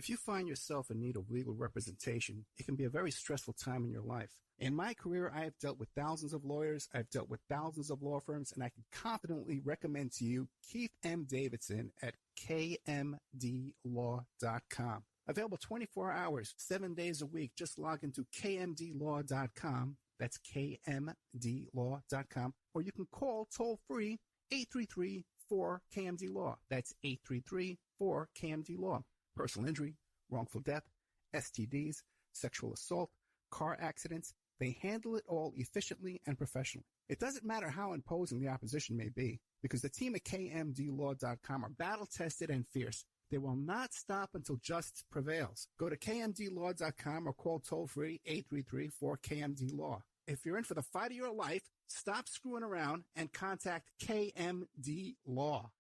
If you find yourself in need of legal representation, it can be a very stressful time in your life. In my career, I have dealt with thousands of lawyers, I've dealt with thousands of law firms, and I can confidently recommend to you Keith M. Davidson at kmdlaw.com. Available 24 hours, 7 days a week. Just log into kmdlaw.com. That's kmdlaw.com. Or you can call toll-free 833-4KMD-LAW. That's 833-4KMD-LAW. Personal injury, wrongful death, STDs, sexual assault, car accidents. They handle it all efficiently and professionally. It doesn't matter how imposing the opposition may be, because the team at kmdlaw.com are battle-tested and fierce. They will not stop until justice prevails. Go to kmdlaw.com or call toll-free 833-4KMD-LAW. If you're in for the fight of your life, stop screwing around and contact KMD Law.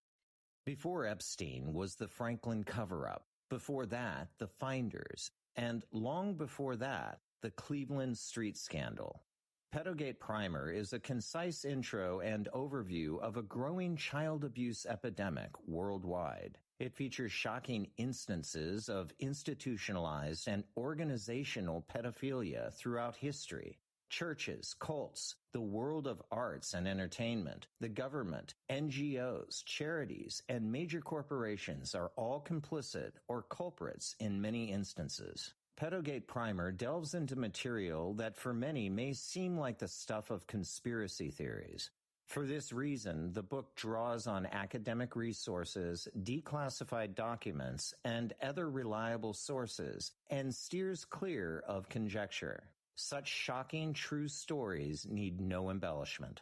Before Epstein was the Franklin cover-up. Before that, the Finders. And long before that, the Cleveland Street Scandal. Pedogate Primer is a concise intro and overview of a growing child abuse epidemic worldwide. It features shocking instances of institutionalized and organizational pedophilia throughout history. Churches, cults, the world of arts and entertainment, the government, NGOs, charities, and major corporations are all complicit or culprits in many instances. Pedogate Primer delves into material that for many may seem like the stuff of conspiracy theories. For this reason, the book draws on academic resources, declassified documents, and other reliable sources, and steers clear of conjecture. Such shocking true stories need no embellishment.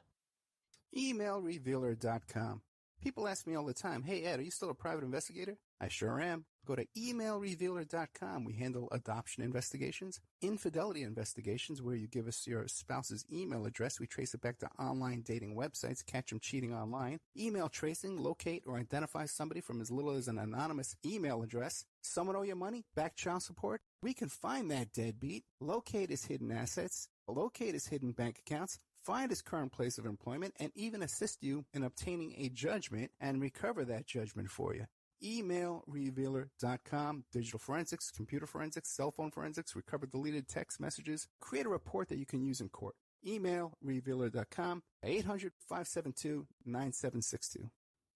Emailrevealer.com. People ask me all the time, hey Ed, are you still a private investigator? I sure am. Go to emailrevealer.com. We handle adoption investigations, infidelity investigations, where you give us your spouse's email address. We trace it back to online dating websites, catch them cheating online. Email tracing, locate or identify somebody from as little as an anonymous email address. Someone owe you money? Back child support? We can find that deadbeat, locate his hidden assets, locate his hidden bank accounts, find his current place of employment, and even assist you in obtaining a judgment and recover that judgment for you. Emailrevealer.com. Digital forensics, computer forensics, cell phone forensics, recover deleted text messages. Create a report that you can use in court. Emailrevealer.com. 800-572-9762.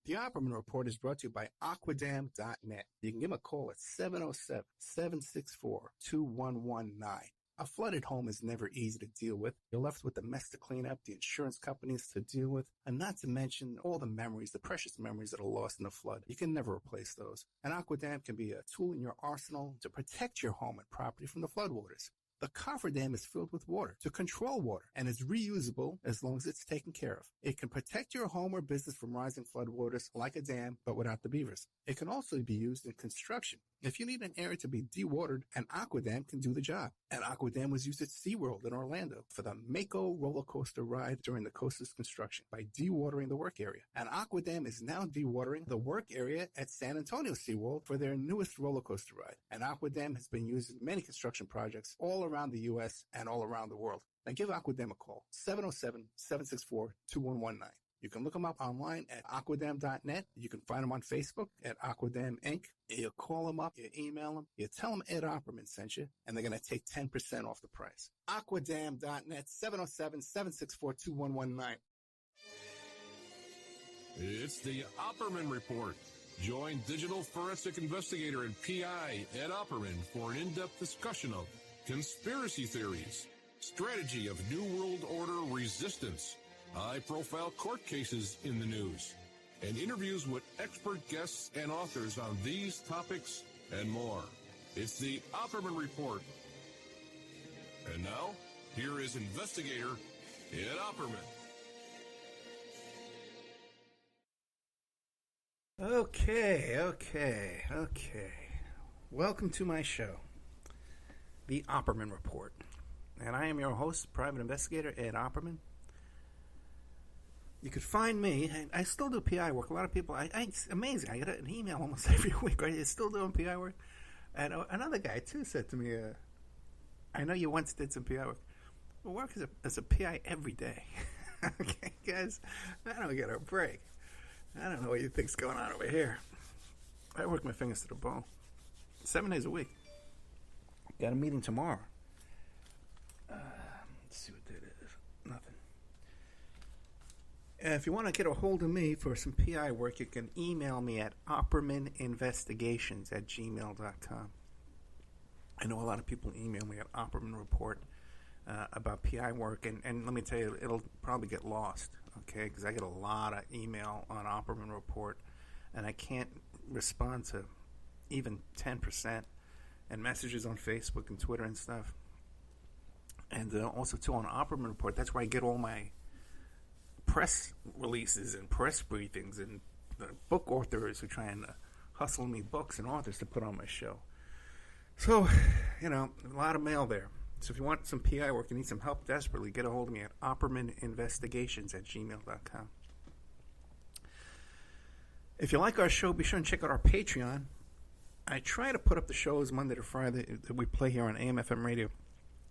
The Opperman Report is brought to you by Aquadam.net. You can give them a call at 707-764-2119. A flooded home is never easy to deal with. You're left with the mess to clean up, the insurance companies to deal with, and not to mention all the memories, the precious memories that are lost in the flood. You can never replace those. And Aquadam can be a tool in your arsenal to protect your home and property from the floodwaters. The cofferdam is filled with water to control water and is reusable as long as it's taken care of. It can protect your home or business from rising floodwaters like a dam, but without the beavers. It can also be used in construction. If you need an area to be dewatered, an Aquadam can do the job. An Aquadam was used at SeaWorld in Orlando for the Mako roller coaster ride during the coaster's construction by dewatering the work area. An Aquadam is now dewatering the work area at San Antonio SeaWorld for their newest roller coaster ride. An Aquadam has been used in many construction projects all around the U.S. and all around the world. Now give Aquadam a call, 707-764-2119. You can look them up online at aquadam.net. You can find them on Facebook at Aquadam Inc. You call them up, you email them, you tell them Ed Opperman sent you, and they're going to take 10% off the price. Aquadam.net, 707-764-2119. It's the Opperman Report. Join digital forensic investigator and PI Ed Opperman for an in-depth discussion of conspiracy theories, strategy of New World Order resistance, high-profile court cases in the news, and interviews with expert guests and authors on these topics and more. It's the Opperman Report. And now, here is investigator Ed Opperman. Okay. Welcome to my show, the Opperman Report. And I am your host, private investigator Ed Opperman. You could find me, and I still do PI work. A lot of people, it's amazing. I get an email almost every week, right? You're still doing PI work? And another guy, too, said to me, I know you once did some PI work. Well, work as a PI every day. Okay, guys, I don't get a break. I don't know what you think's going on over here. I work my fingers to the bone. 7 days a week. Got a meeting tomorrow. Let's see what that is. Nothing. If you want to get a hold of me for some PI work, you can email me at oppermaninvestigations@gmail.com. I know a lot of people email me at Opperman Report about PI work, and let me tell you, it'll probably get lost, okay, because I get a lot of email on Opperman Report, and I can't respond to even 10%, and messages on Facebook and Twitter and stuff. And also, too, on Opperman Report, that's where I get all my press releases and press briefings and book authors who try and hustle me books and authors to put on my show. So, a lot of mail there. So if you want some PI work, you need some help desperately, get a hold of me at oppermaninvestigations@gmail.com. If you like our show, be sure and check out our Patreon. I try to put up the shows Monday to Friday that we play here on AM/FM radio,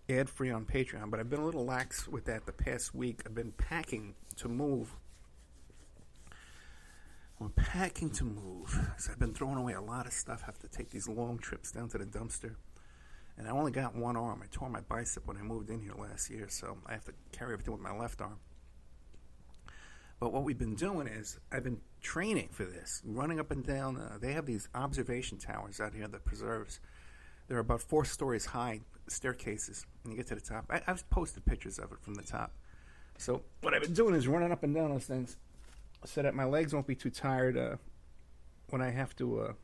ad-free on Patreon, but I've been a little lax with that the past week. I've been packing to move. I'm packing to move. So I've been throwing away a lot of stuff. I have to take these long trips down to the dumpster. And I only got one arm. I tore my bicep when I moved in here last year, so I have to carry everything with my left arm. But what we've been doing is I've been training for this, running up and down. They have these observation towers out here at the preserves. They're about 4 stories high, staircases, and you get to the top. I've posted pictures of it from the top. So what I've been doing is running up and down those things so that my legs won't be too tired when I have to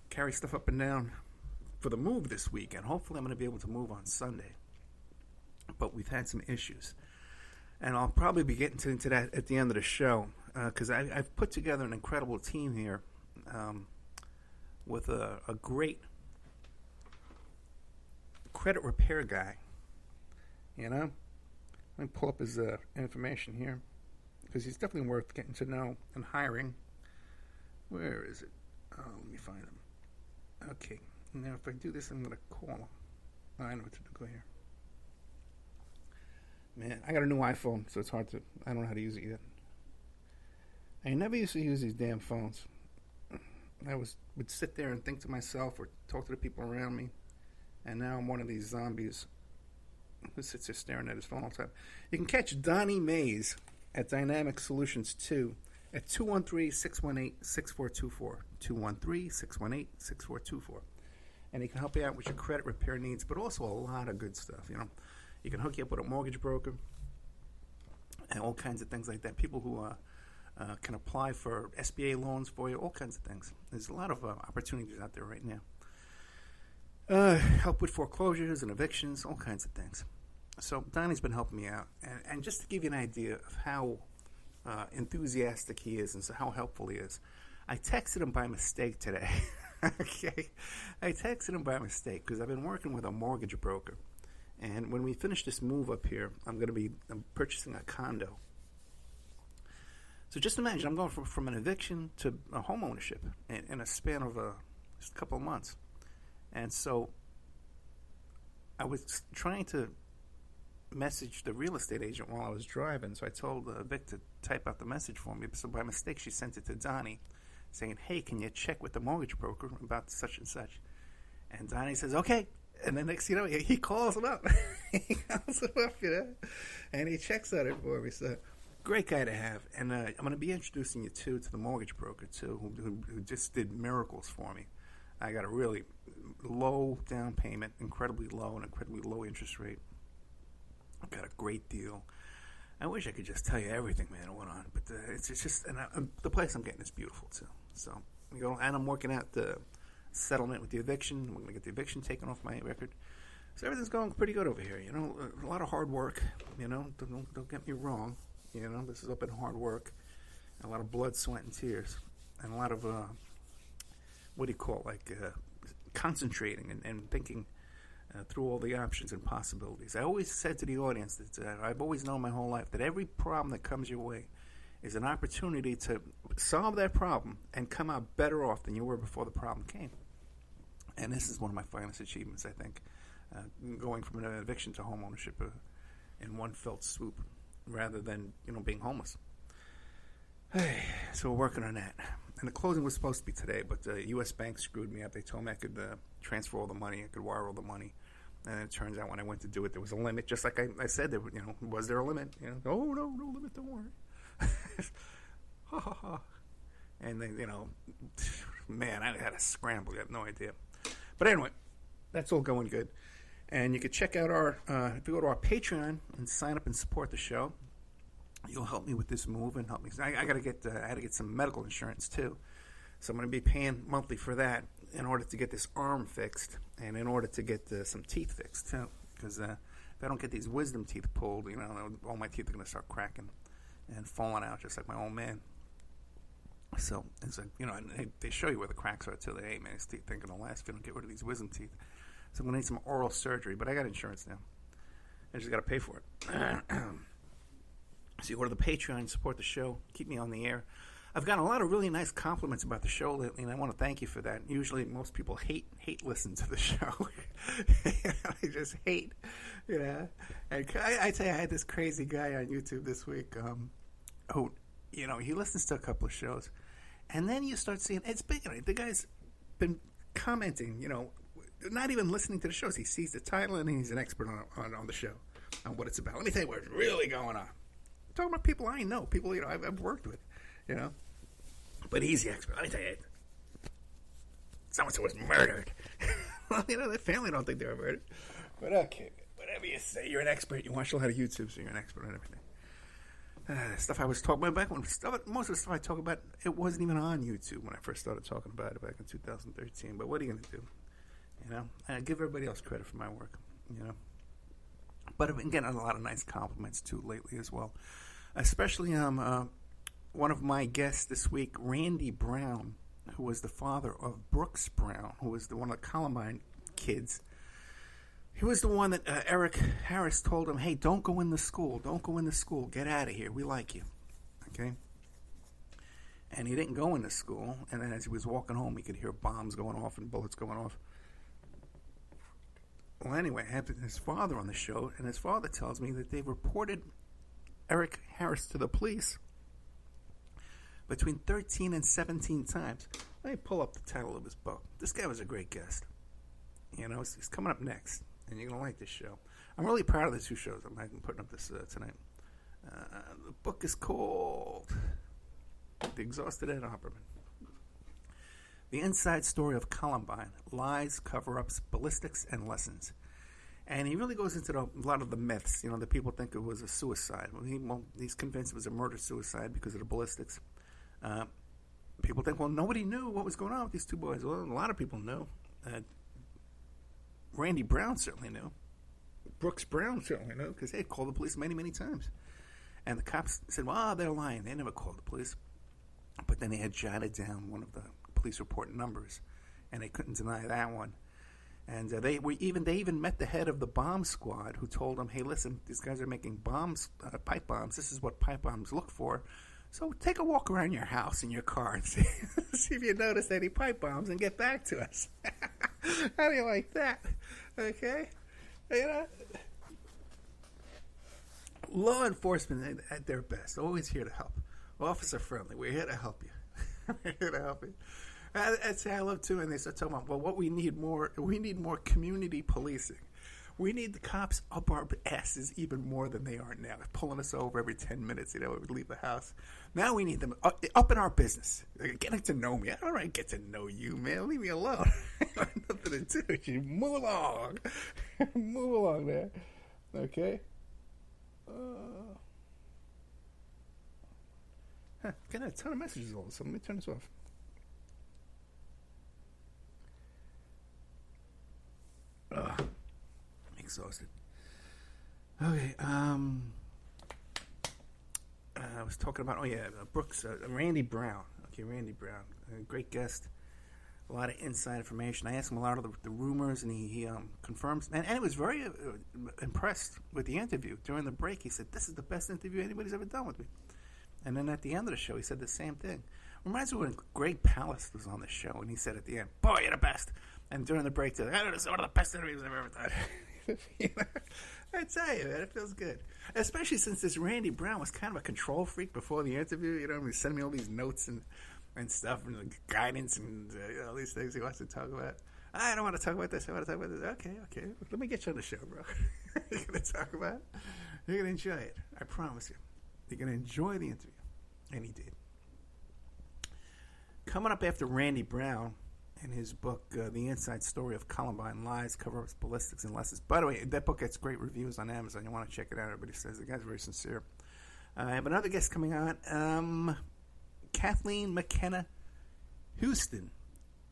carry stuff up and down for the move this week. And hopefully I'm going to be able to move on Sunday. But we've had some issues. And I'll probably be getting into that at the end of the show, because I've put together an incredible team here with a great credit repair guy. Let me pull up his information here, because he's definitely worth getting to know and hiring. Where is it? Oh, let me find him. Okay. Now, if I do this, I'm going to call him. Oh, I know what to do. Go here. Man, I got a new iPhone, so it's hard to... I don't know how to use it yet. I never used to use these damn phones. I would sit there and think to myself or talk to the people around me, and now I'm one of these zombies who sits there staring at his phone all the time. You can catch Donnie Mays at Dynamic Solutions 2 at 213-618-6424. 213-618-6424. And he can help you out with your credit repair needs, but also a lot of good stuff, You can hook you up with a mortgage broker and all kinds of things like that. People who can apply for SBA loans for you, all kinds of things. There's a lot of opportunities out there right now. Help with foreclosures and evictions, all kinds of things. So Donnie's been helping me out. And just to give you an idea of how enthusiastic he is and so how helpful he is, I texted him by mistake today. Okay? I texted him by mistake because I've been working with a mortgage broker. And when we finish this move up here, I'm purchasing a condo. So just imagine, I'm going from an eviction to a home ownership in a span of just a couple of months. And so I was trying to message the real estate agent while I was driving. So I told Vic to type out the message for me. So by mistake, she sent it to Donnie saying, hey, can you check with the mortgage broker about such and such? And Donnie says, okay. And then next, he calls him up. He calls him up, and he checks on it for me. So, great guy to have. And I'm going to be introducing you, to the mortgage broker, too, who just did miracles for me. I got a really low down payment, incredibly low, and incredibly low interest rate. I've got a great deal. I wish I could just tell you everything, man, that went on. But it's just, and the place I'm getting is beautiful, too. So, and I'm working out the settlement with the eviction. We're going to get the eviction taken off my record. So everything's going pretty good over here. A lot of hard work. Don't get me wrong. This has all been hard work. A lot of blood, sweat, and tears. And a lot of, concentrating and thinking through all the options and possibilities. I always said to the audience that I've always known my whole life that every problem that comes your way is an opportunity to solve that problem and come out better off than you were before the problem came. And this is one of my finest achievements, I think, going from an eviction to home ownership in one felt swoop rather than, being homeless. So we're working on that. And the closing was supposed to be today, but the U.S. Bank screwed me up. They told me I could transfer all the money, I could wire all the money. And it turns out when I went to do it, there was a limit. Just like I said, there, was there a limit? Oh, no limit, don't worry. Ha, ha, ha. And they, man, I had to scramble. You have no idea. But anyway, that's all going good. And you can check out if you go to our Patreon and sign up and support the show, you'll help me with this move and help me. I had to get some medical insurance too. So I'm going to be paying monthly for that in order to get this arm fixed and in order to get some teeth fixed too. Because if I don't get these wisdom teeth pulled, all my teeth are going to start cracking and falling out just like my old man. So it's like, they show you where the cracks are too. Hey man, these teeth ain't going to last if you don't get rid of these wisdom teeth. So I'm going to need some oral surgery, but I got insurance now. I just got to pay for it. So you go to the Patreon and support the show, keep me on the air. I've gotten a lot of really nice compliments about the show lately, and I want to thank you for that. Usually most people hate listen to the show. They just hate, And I tell you, I had this crazy guy on YouTube this week who, he listens to a couple of shows, and then you start seeing, it's big, the guy's been commenting, not even listening to the shows. He sees the title, and he's an expert on the show, on what it's about. Let me tell you what's really going on. I'm talking about people I know, people I've worked with, But he's the expert. Let me tell you, so-and-so was murdered. Well, their family don't think they were murdered. But okay, whatever you say, you're an expert. You watch a lot of YouTube, so you're an expert on everything. Stuff I was talking about back when, most of the stuff I talk about, it wasn't even on YouTube when I first started talking about it back in 2013. But what are you going to do? I give everybody else credit for my work, But I've been getting a lot of nice compliments, too, lately as well. Especially one of my guests this week, Randy Brown, who was the father of Brooks Brown, who was one of the Columbine kids. He was the one that Eric Harris told him, hey, don't go in the school. Don't go in the school. Get out of here. We like you. Okay? And he didn't go in the school. And then as he was walking home, he could hear bombs going off and bullets going off. Well, anyway, I had his father on the show, and his father tells me that they reported Eric Harris to the police between 13 and 17 times. Let me pull up the title of his book. This guy was a great guest. He's coming up next, and you're going to like this show. I'm really proud of the two shows. I'm putting up this tonight. The book is called The Exhausted Ed Opperman. The Inside Story of Columbine, Lies, Cover-Ups, Ballistics, and Lessons. And he really goes into a lot of the myths. The people think it was a suicide. Well, he's convinced it was a murder-suicide because of the ballistics. People think, well, nobody knew what was going on with these two boys. Well, a lot of people knew. Randy Brown certainly knew. Brooks Brown certainly knew because they had called the police many, many times. And the cops said, well, they're lying. They never called the police. But then they had jotted down one of the police report numbers, and they couldn't deny that one. And they even met the head of the bomb squad, who told them, hey, listen, these guys are making bombs, pipe bombs. This is what pipe bombs look for. So take a walk around your house in your car and see if you notice any pipe bombs and get back to us. How do you like that? Okay? Law enforcement at their best, always here to help. Officer friendly, we're here to help you. We're here to help you. That's how I love too. And they start talking about, well, what we need more community policing. We need the cops up our asses even more than they are now. They're pulling us over every 10 minutes, when we leave the house. Now we need them up in our business. They're getting to know me. I don't want to get to know you, man. Leave me alone. I have nothing to do with you. Move along. Move along there. Okay? Got a ton of messages all of a sudden. Let me turn this off. Exhausted. Okay, I was talking about, Brooks, Randy Brown. Okay, Randy Brown, a great guest, a lot of inside information. I asked him a lot of the rumors, and he confirms, and he was very impressed with the interview. During the break, he said, this is the best interview anybody's ever done with me. And then at the end of the show, he said the same thing. Reminds me when Greg Palast was on the show, and he said at the end, boy, you're the best. And during the break, this is one of the best interviews I've ever done. I tell you, man, it feels good. Especially since this Randy Brown was kind of a control freak before the interview. He was sending me all these notes, and and stuff, and guidance, and all these things he wants to talk about. I don't want to talk about this. I want to talk about this. Okay. Let me get you on the show, bro. You're going to talk about it. You're going to enjoy it. I promise you. You're going to enjoy the interview. And he did. Coming up after Randy Brown and his book, The Inside Story of Columbine Lies, Cover-Ups, Ballistics, and Lessons. By the way, that book gets great reviews on Amazon. You want to check it out. Everybody says the guy's very sincere. I have another guest coming on. Kathleen McKenna Houston.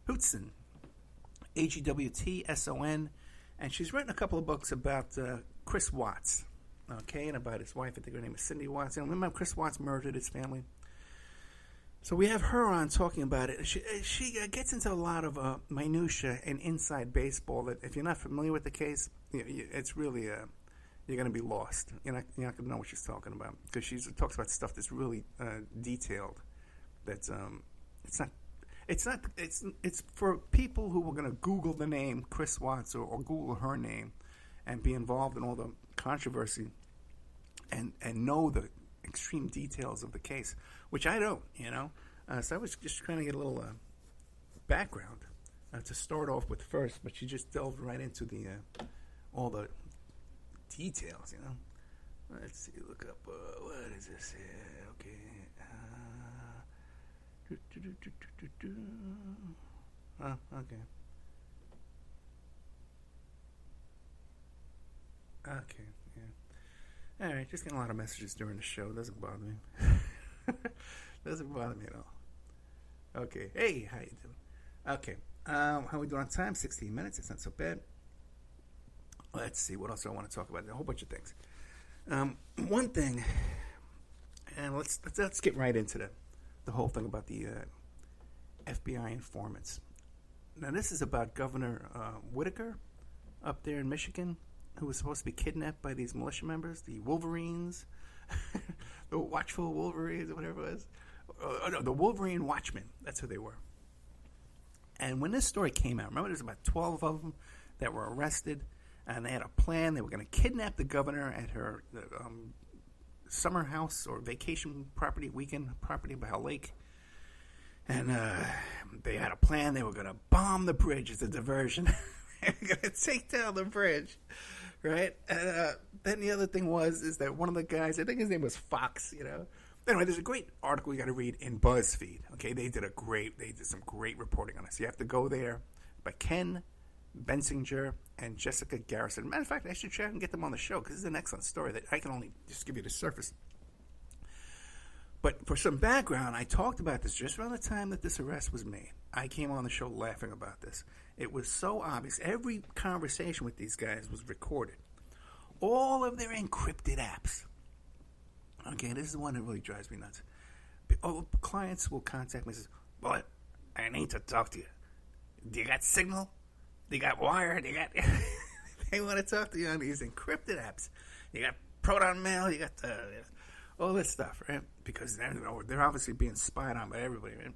Hewtson, and she's written a couple of books about Chris Watts, okay, and about his wife. I think her name is Cindy Watts. And remember, Chris Watts murdered his family. So we have her on talking about it. She gets into a lot of minutia and inside baseball that if you're not familiar with the case, it's really you're going to be lost. You're not going to know what she's talking about because she talks about stuff that's really detailed. That's It's for people who are going to Google the name Chris Watts or Google her name and be involved in all the controversy and know the extreme details of the case, which I don't, So I was just trying to get a little background to start off with first, but she just delved right into the all the details, Let's see, look up, what is this here? Okay. Okay. Okay, yeah. All right, just getting a lot of messages during the show. Doesn't bother me. Doesn't bother me at all. Okay. Hey, how you doing? Okay. How we doing on time? 16 minutes. It's not so bad. Let's see. What else do I want to talk about? A whole bunch of things. One thing, and let's get right into the whole thing about the FBI informants. Now, this is about Governor Whitaker up there in Michigan, who was supposed to be kidnapped by these militia members, the Wolverines, the Watchful Wolverines, or whatever it was. No, the Wolverine Watchmen. That's who they were. And when this story came out, remember there was about 12 of them that were arrested, and they had a plan. They were going to kidnap the governor at her summer house or vacation property, weekend property by a lake. And they had a plan. They were going to bomb the bridge as a diversion. They were going to take down the bridge, right? And then the other thing is that one of the guys, I think his name was Fox, Anyway, there's a great article you got to read in BuzzFeed. Okay, they did some great reporting on this. You have to go there by Ken Bensinger and Jessica Garrison. Matter of fact, I should try and get them on the show because this is an excellent story that I can only just give you the surface. But for some background, I talked about this just around the time that this arrest was made. I came on the show laughing about this. It was so obvious. Every conversation with these guys was recorded. All of their encrypted apps. Okay, this is the one that really drives me nuts. Clients will contact me and say, "Boy, I need to talk to you. Do you got signal? Do you got wire? Do you got..." They want to talk to you on these encrypted apps. You got Proton Mail, you got all this stuff, right? Because they're obviously being spied on by everybody, right?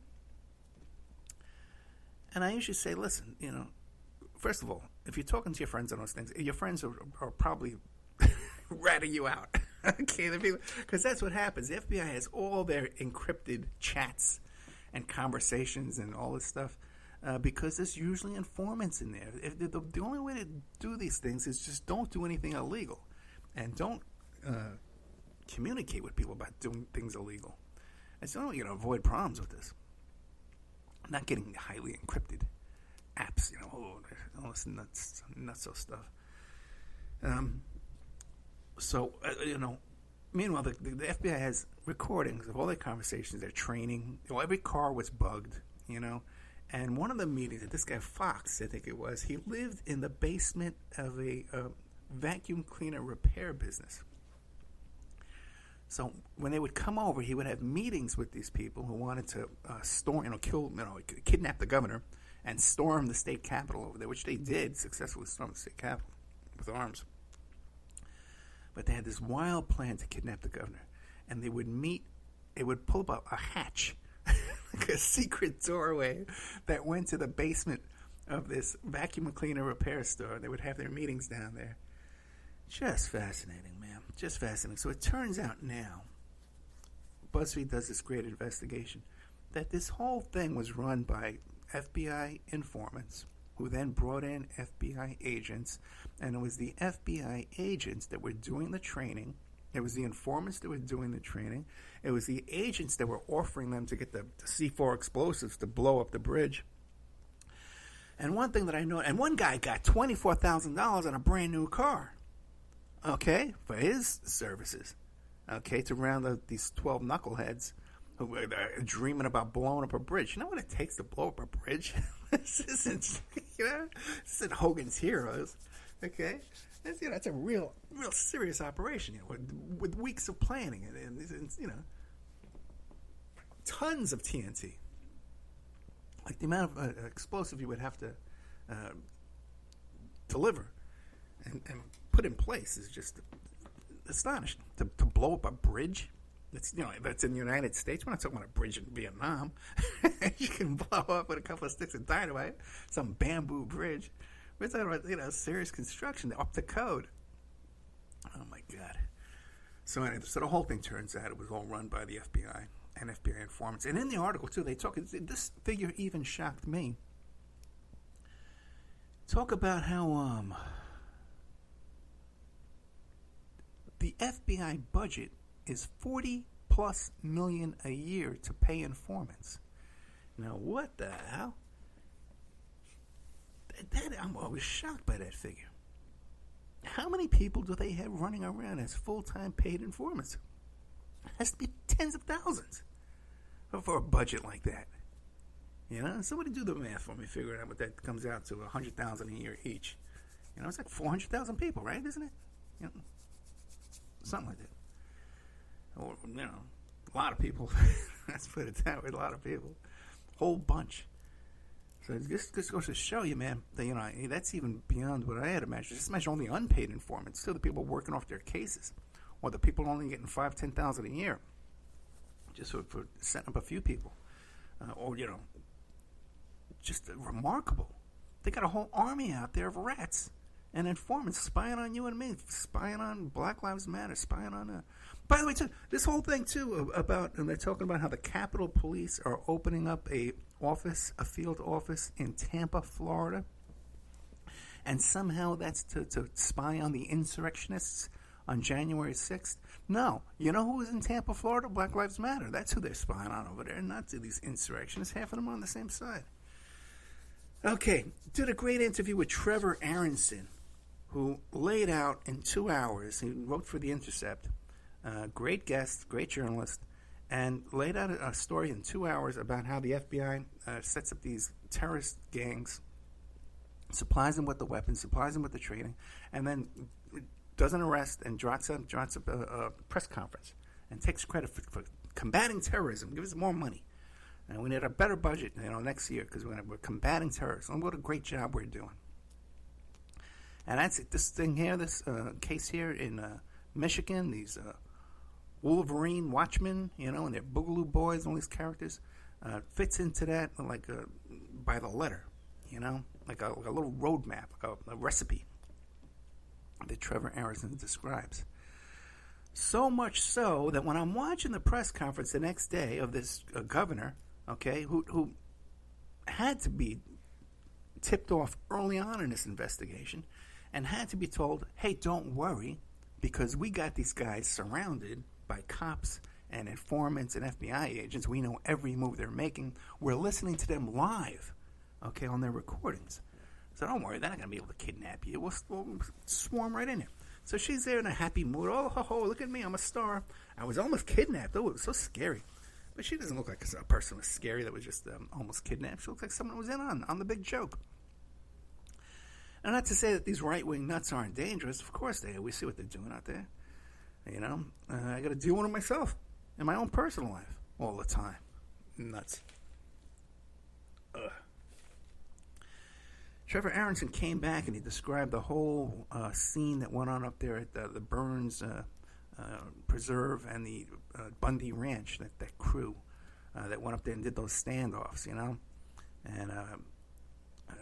And I usually say, listen, first of all, if you're talking to your friends on those things, your friends are probably ratting you out. Okay, because that's what happens. The FBI has all their encrypted chats and conversations and all this stuff because there's usually informants in there. The only way to do these things is just don't do anything illegal and don't communicate with people about doing things illegal. And so you're going to avoid problems with this. Not getting highly encrypted apps, all this nutso stuff. Meanwhile, the FBI has recordings of all their conversations, their training. Every car was bugged, And one of the meetings that this guy Fox, I think it was, he lived in the basement of a vacuum cleaner repair business. So when they would come over, he would have meetings with these people who wanted to kidnap the governor and storm the state capitol over there, which they did successfully storm the state capitol with arms. But they had this wild plan to kidnap the governor. And they would pull up a hatch, like a secret doorway that went to the basement of this vacuum cleaner repair store. They would have their meetings down there. Just fascinating, man. Just fascinating. So it turns out now, BuzzFeed does this great investigation. that this whole thing was run by FBI informants who then brought in FBI agents, and it was the FBI agents that were doing the training. It was the informants that were doing the training. It was the agents that were offering them to get the C4 explosives to blow up the bridge. And one thing that I know, and one guy got $24,000 on a brand new car, okay, for his services, okay, to round out these 12 knuckleheads who were dreaming about blowing up a bridge. You know what it takes to blow up a bridge? This isn't Hogan's Heroes, okay? That's a real serious operation, with weeks of planning and tons of TNT. Like the amount of explosive you would have to deliver and put in place is just astonishing. To blow up a bridge, that's in the United States. We're not talking about a bridge in Vietnam. You can blow up with a couple of sticks of dynamite some bamboo bridge. We're talking about serious construction up to code. Oh my God! So anyway, the whole thing turns out it was all run by the FBI and FBI informants. And in the article too, they talk. This figure even shocked me. Talk about how the FBI budget is $40+ million a year to pay informants. Now, what the hell? I was shocked by that figure. How many people do they have running around as full-time paid informants? It has to be tens of thousands for a budget like that. Somebody do the math for me, figure out what that comes out to. $100,000 a year each. It's like 400,000 people, right? Isn't it? Something like that. Or a lot of people. Let's put it that way. A lot of people, whole bunch. So this goes to show you, man, that that's even beyond what I had imagined. Just imagine all the unpaid informants, still the people working off their cases, or the people only getting $5,000-$10,000 a year, just for setting up a few people, or just remarkable. They got a whole army out there of rats and informants spying on you and me, spying on Black Lives Matter, spying on. By the way, too, this whole thing too about, and they're talking about how the Capitol Police are opening up a field office in Tampa, Florida, and somehow that's to spy on the insurrectionists on January 6th. No, you know who was in Tampa, Florida? Black Lives Matter. That's who they're spying on over there, not to these insurrectionists. Half of them are on the same side. Okay, did a great interview with Trevor Aronson, who laid out in 2 hours. He wrote for The Intercept. Great guest, great journalist, and laid out a story in 2 hours about how the FBI sets up these terrorist gangs, supplies them with the weapons, supplies them with the training, and then does an arrest and drops up a press conference and takes credit for combating terrorism, gives us more money. And we need a better budget, next year because we're combating terrorism. And what a great job we're doing. And that's it. This thing here, this case here in Michigan, these Wolverine Watchmen, and their Boogaloo Boys, all these characters, fits into that like by the letter, like a little roadmap, like a recipe that Trevor Aronson describes. So much so that when I'm watching the press conference the next day of this governor, okay, who had to be tipped off early on in this investigation and had to be told, hey, don't worry, because we got these guys surrounded by cops and informants and FBI agents. We know every move they're making. We're listening to them live, okay, on their recordings. So don't worry, they're not going to be able to kidnap you. We'll swarm right in there. So she's there in a happy mood. Oh, ho, ho, look at me, I'm a star. I was almost kidnapped. Oh, it was so scary. But she doesn't look like a person was scary that was just almost kidnapped. She looks like someone was in on the big joke. And not to say that these right-wing nuts aren't dangerous. Of course they are. We see what they're doing out there. I got to deal with them myself in my own personal life all the time. Nuts. Ugh. Trevor Aronson came back and he described the whole scene that went on up there at the Burns Preserve and the Bundy Ranch, that crew that went up there and did those standoffs, and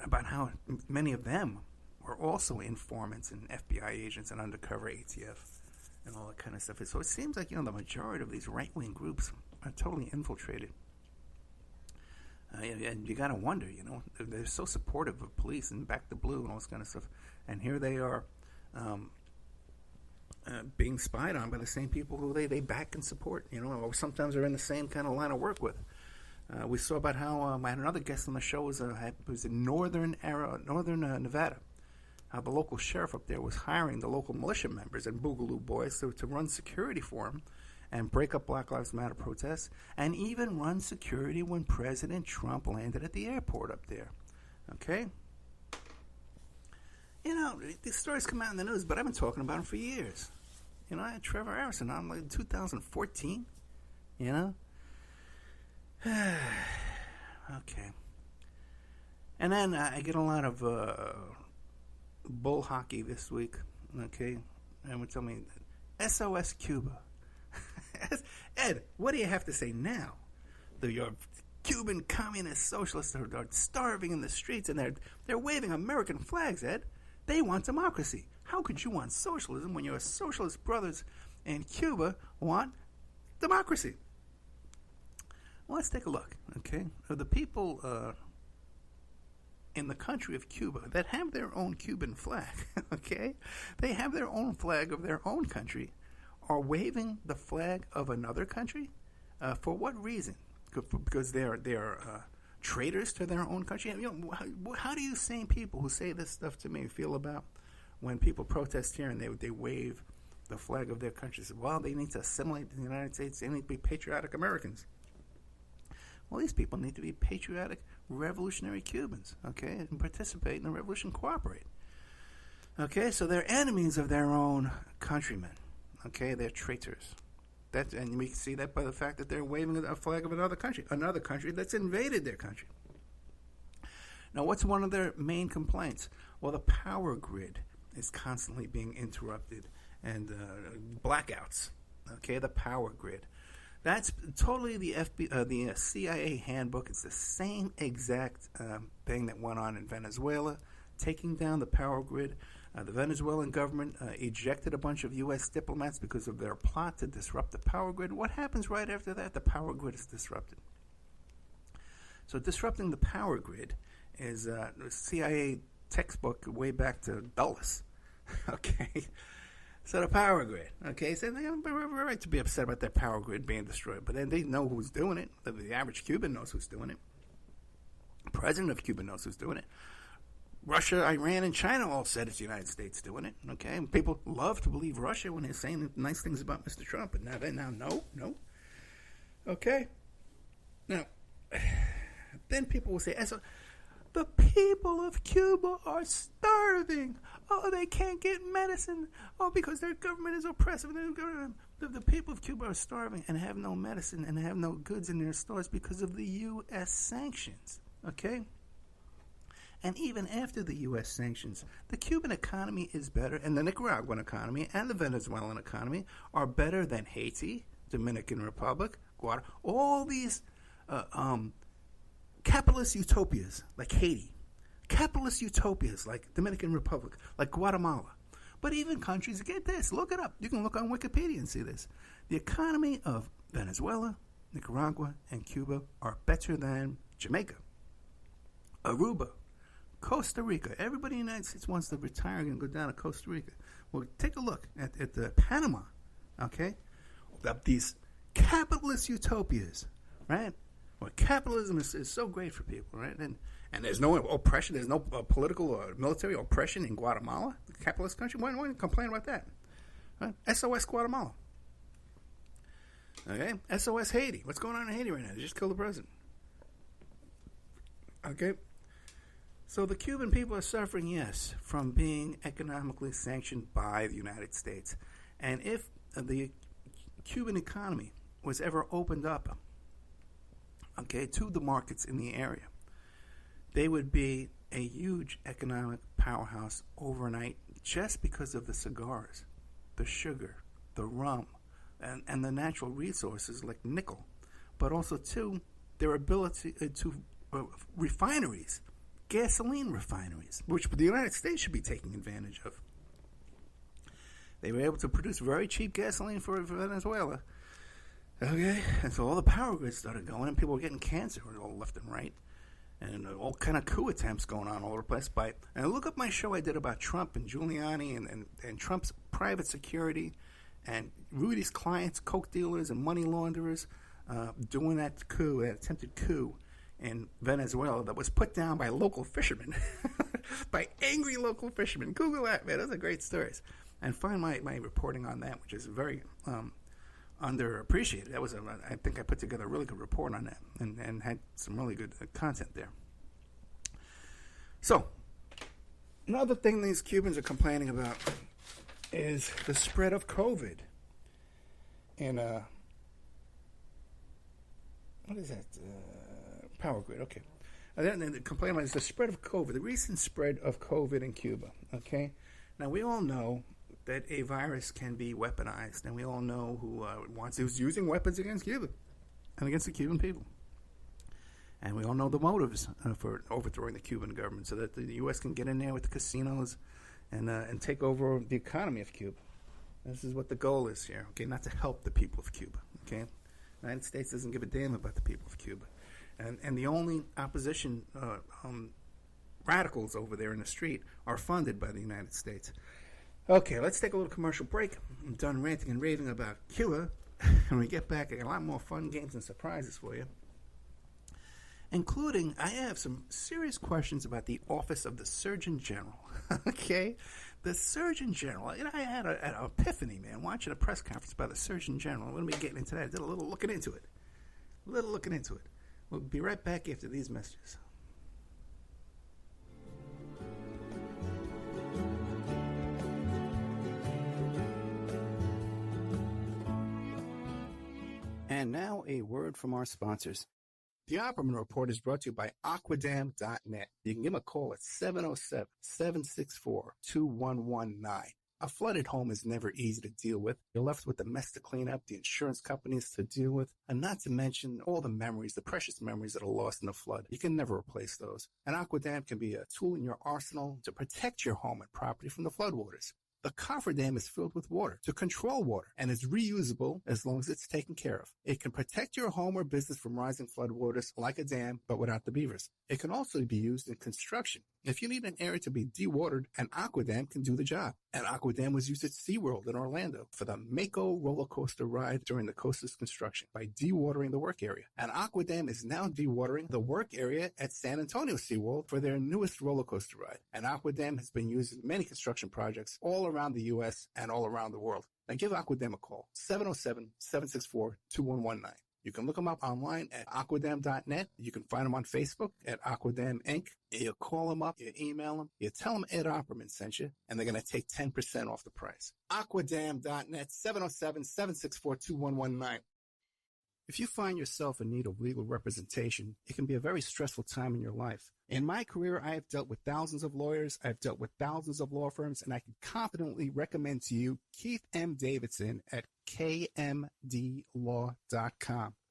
about how many of them were also informants and FBI agents and undercover ATF and all that kind of stuff. So it seems like, the majority of these right-wing groups are totally infiltrated And you got to wonder, they're so supportive of police and back the blue and all this kind of stuff. And here they are being spied on by the same people who they back and support, or sometimes are in the same kind of line of work with. We saw about how I had another guest on the show was in northern Nevada. How the local sheriff up there was hiring the local militia members and Boogaloo boys to run security for him and break up Black Lives Matter protests, and even run security when President Trump landed at the airport up there. Okay? These stories come out in the news, but I've been talking about them for years. I had Trevor Harrison on like 2014. Okay. And then I get a lot of bull hockey this week. Okay? And would tell me, SOS Cuba. Ed, what do you have to say now? Your Cuban communist socialists are starving in the streets, and they're waving American flags, Ed. They want democracy. How could you want socialism when your socialist brothers in Cuba want democracy? Well, let's take a look, okay? The people in the country of Cuba that have their own Cuban flag, okay? They have their own flag of their own country, are waving the flag of another country? For what reason? Because they're traitors to their own country? How do you sane people who say this stuff to me feel about when people protest here and they wave the flag of their country? Say, well, they need to assimilate to the United States. They need to be patriotic Americans. Well, these people need to be patriotic revolutionary Cubans, okay, and participate in the revolution, cooperate. Okay, so they're enemies of their own countrymen. Okay, they're traitors. And we can see that by the fact that they're waving a flag of another country that's invaded their country. Now, what's one of their main complaints? Well, the power grid is constantly being interrupted and blackouts. Okay, the power grid. That's totally the CIA handbook. It's the same exact thing that went on in Venezuela, taking down the power grid. The Venezuelan government ejected a bunch of U.S. diplomats because of their plot to disrupt the power grid. What happens right after that? The power grid is disrupted. So disrupting the power grid is a CIA textbook way back to Dulles. Okay? So the power grid. Okay? So they have a right to be upset about that power grid being destroyed. But then they know who's doing it. The average Cuban knows who's doing it. The president of Cuba knows who's doing it. Russia, Iran, and China all said it's the United States doing it, okay? And people love to believe Russia when they're saying nice things about Mr. Trump, but now, no. Okay? Now, then people will say, the people of Cuba are starving. Oh, they can't get medicine. Oh, because their government is oppressive. The people of Cuba are starving and have no medicine and have no goods in their stores because of the U.S. sanctions, okay? And even after the U.S. sanctions, the Cuban economy is better, and the Nicaraguan economy and the Venezuelan economy are better than Haiti, Dominican Republic, Guatemala, all these capitalist utopias like Haiti, capitalist utopias like Dominican Republic, like Guatemala. But even countries, get this, look it up. You can look on Wikipedia and see this. The economy of Venezuela, Nicaragua, and Cuba are better than Jamaica, Aruba, Costa Rica. Everybody in the United States wants to retire and go down to Costa Rica. Well, take a look at the Panama, okay? These capitalist utopias, right? Well, capitalism is so great for people, right? And there's no oppression. There's no political or military oppression in Guatemala, the capitalist country. Why don't you complain about that? Right? SOS Guatemala. Okay? SOS Haiti. What's going on in Haiti right now? They just killed the president. Okay? So the Cuban people are suffering, yes, from being economically sanctioned by the United States. And if the Cuban economy was ever opened up, okay, to the markets in the area, they would be a huge economic powerhouse overnight just because of the cigars, the sugar, the rum, and the natural resources like nickel, but also, too, their ability to refineries, gasoline refineries, which the United States should be taking advantage of. They were able to produce very cheap gasoline for Venezuela. Okay, and so all the power grids started going, and people were getting cancer all left and right. and all kind of coup attempts going on all over the place. And look up my show I did about Trump and Giuliani and Trump's private security and Rudy's clients, coke dealers and money launderers doing that coup, that attempted coup in Venezuela that was put down by local fishermen, by angry local fishermen. Google that, man. Those are great stories. And find my reporting on that, which is very underappreciated. I think I put together a really good report on that and had some really good content there. So, another thing these Cubans are complaining about is the spread of COVID. And, what is that? Power grid, okay. And then the complaint about is the spread of COVID, the recent spread of COVID in Cuba, okay? Now, we all know that a virus can be weaponized, and we all know who's using weapons against Cuba and against the Cuban people. And we all know the motives for overthrowing the Cuban government so that the U.S. can get in there with the casinos and take over the economy of Cuba. This is what the goal is here, okay? Not to help the people of Cuba, okay? The United States doesn't give a damn about the people of Cuba. And the only opposition radicals over there in the street are funded by the United States. Okay, let's take a little commercial break. I'm done ranting and raving about Cuba. When we get back, I got a lot more fun games and surprises for you. Including, I have some serious questions about the Office of the Surgeon General. Okay? The Surgeon General. I had an epiphany, man, watching a press conference by the Surgeon General. I'm going to be getting into that. I did a little looking into it. We'll be right back after these messages. And now a word from our sponsors. The Opperman Report is brought to you by Aquadam.net. You can give them a call at 707-764-2119. A flooded home is never easy to deal with. You're left with the mess to clean up, the insurance companies to deal with, and not to mention all the memories, the precious memories that are lost in the flood. You can never replace those. And Aquadam can be a tool in your arsenal to protect your home and property from the floodwaters. The cofferdam is filled with water to control water and is reusable as long as it's taken care of. It can protect your home or business from rising floodwaters like a dam, but without the beavers. It can also be used in construction. If you need an area to be dewatered, an Aquadam can do the job. An Aquadam was used at SeaWorld in Orlando for the Mako roller coaster ride during the coaster's construction by dewatering the work area. An Aquadam is now dewatering the work area at San Antonio SeaWorld for their newest roller coaster ride. An Aquadam has been used in many construction projects all around the U.S. and all around the world. Now give Aquadam a call, 707-764-2119. You can look them up online at aquadam.net. You can find them on Facebook at Aquadam Inc. You call them up, you email them, you tell them Ed Opperman sent you, and they're going to take 10% off the price. Aquadam.net, 707-764-2119. If you find yourself in need of legal representation, it can be a very stressful time in your life. In my career, I have dealt with thousands of lawyers, I've dealt with thousands of law firms, and I can confidently recommend to you Keith M. Davidson at kmdlaw.com.